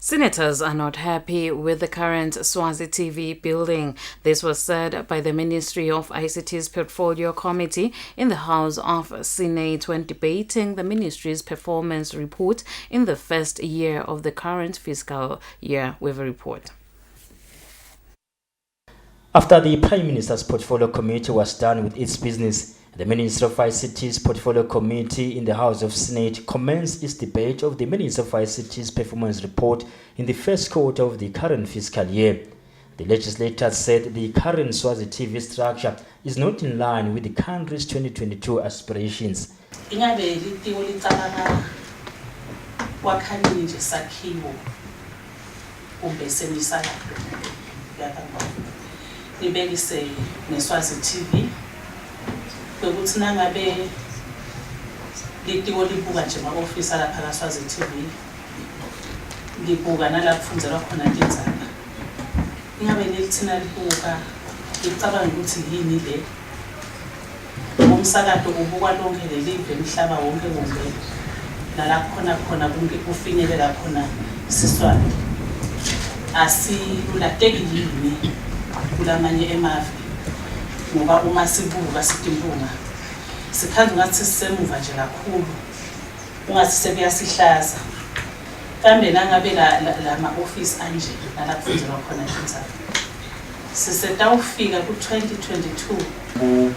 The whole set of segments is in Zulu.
Senators are not happy with the current Swazi TV building. This was said by the Ministry of ICT's Portfolio Committee in the House of Senate when debating the ministry's performance report in the first year of the current fiscal year. With a report. After the Prime Minister's Portfolio Committee was done with its business, the Minister of ICT's Portfolio Committee in the House of Senate commenced its debate of the Minister of ICT's performance report in the first quarter of the current fiscal year. The legislators said the current Swazi TV structure is not in line with the country's 2022 aspirations. Libelise Swazi TV bekuthi nangabe litiko libuka nje ama-office alapha ka Swazi TV libuka nalapho kufundelwa khona tindzaba. Ingabe lithina libuka licabanga ukuthi yini le umsakazo ubukwa lonke lelive emhlaba wonke wonke nalapho khona kufinyelela khona siswati asilulateki yini kulamanye emave ngoba uma sibuka sitimpunga sikhange ngathi sisemuva nje kakhulu ungathi sekuyasihlaza kambe nangabe la office anje nalapho khona indzaba sisetawufika ku-2022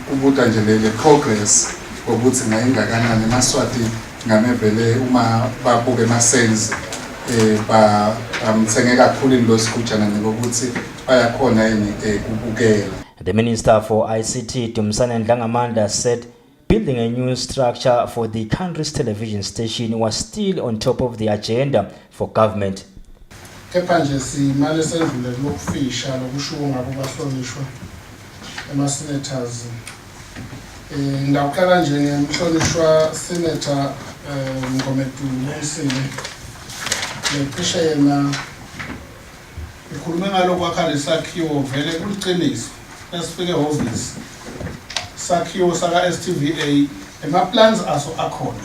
kubuka nje le progress ukuthi ngayingakanani emaswati ngamevele uma babuke ema-sales amthenge kakhulu into sikujana ngokuthi bayakhona yini kubukela. The Minister for ICT Dumsane Ndlangamanda said building a new structure for the country's television station was still on top of the agenda for government. Kepha nje simale sendlule lokufisha lokusho ngabo bahlonishwa ema-senators. Ngawuqala nje ngemhlonishwa senator Mngomedulu leqisha yena ikhulume ngalokho akha lesakhiwo vele kuliqiniso esifike ehhovisi sakhiwo saka STVA ema-plans aso akhona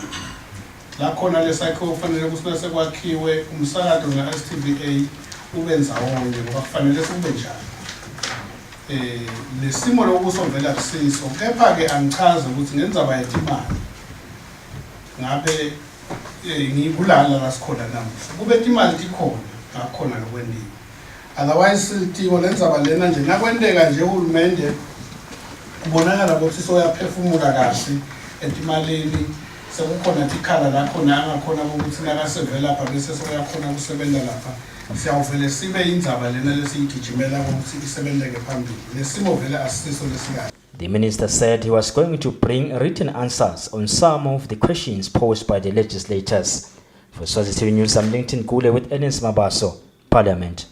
la khona lesakhiwo kufanele kusibese sekwakhiwe umsakazo na STVA ubenza wonke ngoba kufanele kube njalo lesimo lokusovela kusiso kepha ke angichaze ukuthi ngenza bayethe imali ngabe ngibulala la sikhona namuhla kube imali ikhona ngakhona lokwendiwe otherwise litiko lenzaba lena nje nakwenteka nje uhulumende kubonakala ukuthi soyaphefumula kahle etimalini sekukhona ikhala la khona angakhona ukuthi nakasevela lapha bese soyakhona kusebenza lapha siyawuvele sibe indzaba lena lesiyigijimela ukuthi isebenzeke phambili lesimo vele asisiso lesikahle. The minister said he was going to bring written answers on some of the questions posed by the legislators. For Swazi TV News, I'm LinkedIn Kule with Ernest Mabaso, Parliament.